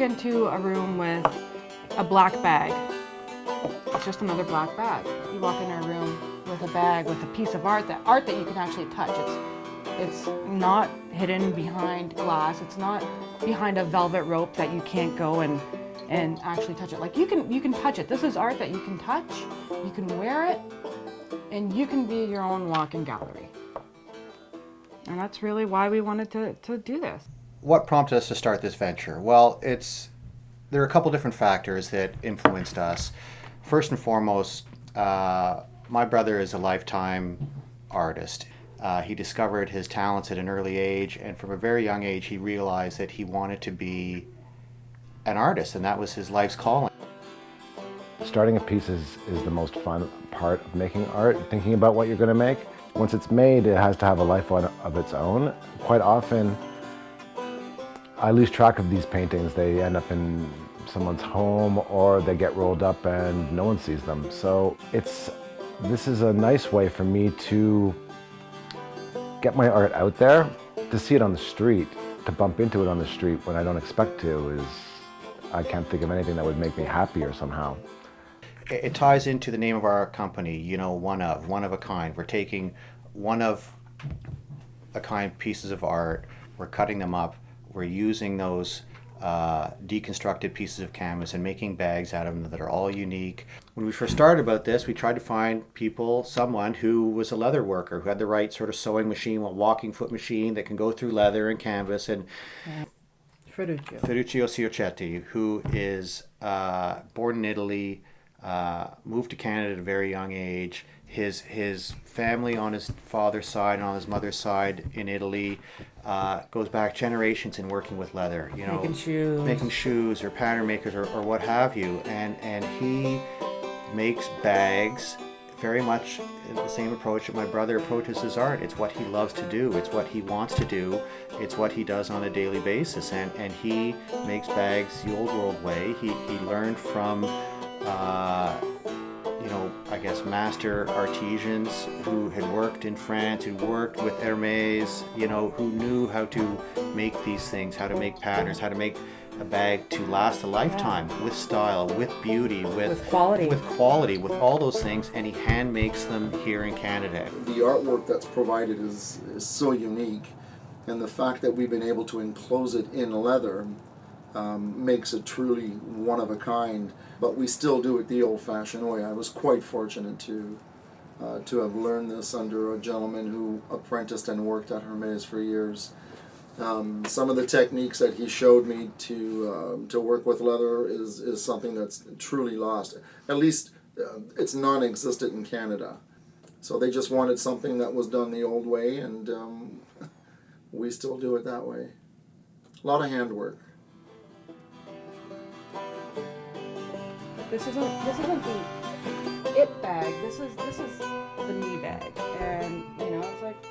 into a room with a black bag, it's just another black bag. You walk in a room with a bag with a piece of art that you can actually touch. It's not hidden behind glass. It's not behind a velvet rope that you can't go and actually touch it. Like you can touch it. This is art that you can touch, you can wear it, and you can be your own walk-in gallery. And that's really why we wanted to do this. What prompted us to start this venture? Well, there are a couple different factors that influenced us. First and foremost, my brother is a lifetime artist. He discovered his talents at an early age, and from a very young age he realized that he wanted to be an artist, and that was his life's calling. Starting a piece is the most fun part of making art, thinking about what you're going to make. Once it's made, it has to have a life of its own. Quite often, I lose track of these paintings. They end up in someone's home, or they get rolled up and no one sees them. So this is a nice way for me to get my art out there. To see it on the street, to bump into it on the street when I don't expect to, I can't think of anything that would make me happier somehow. It ties into the name of our company, one of a kind. We're taking one of a kind pieces of art, we're cutting them up, we're using those deconstructed pieces of canvas and making bags out of them that are all unique. When we first started about this, we tried to find someone who was a leather worker, who had the right sort of sewing machine, a walking foot machine that can go through leather and canvas. And Ferruccio Ciochetti, who is born in Italy, moved to Canada at a very young age. His family on his father's side and on his mother's side in Italy goes back generations in working with leather, making shoes or pattern makers or what have you, and he makes bags very much in the same approach that my brother approaches his art. It's what he loves to do, it's what he wants to do, it's what he does on a daily basis, and he makes bags the old world way. He learned from I guess master artisans who had worked in France, who worked with Hermes, who knew how to make these things, how to make patterns, how to make a bag to last a lifetime, with style, with beauty, with quality, with all those things, and he hand makes them here in Canada. The artwork that's provided is so unique, and the fact that we've been able to enclose it in leather makes it truly one of a kind, but we still do it the old-fashioned way. I was quite fortunate to have learned this under a gentleman who apprenticed and worked at Hermes for years. Some of the techniques that he showed me to work with leather is something that's truly lost. At least it's non-existent in Canada. So they just wanted something that was done the old way, and we still do it that way. A lot of handwork. This isn't the it bag. This is the me bag, and it's like,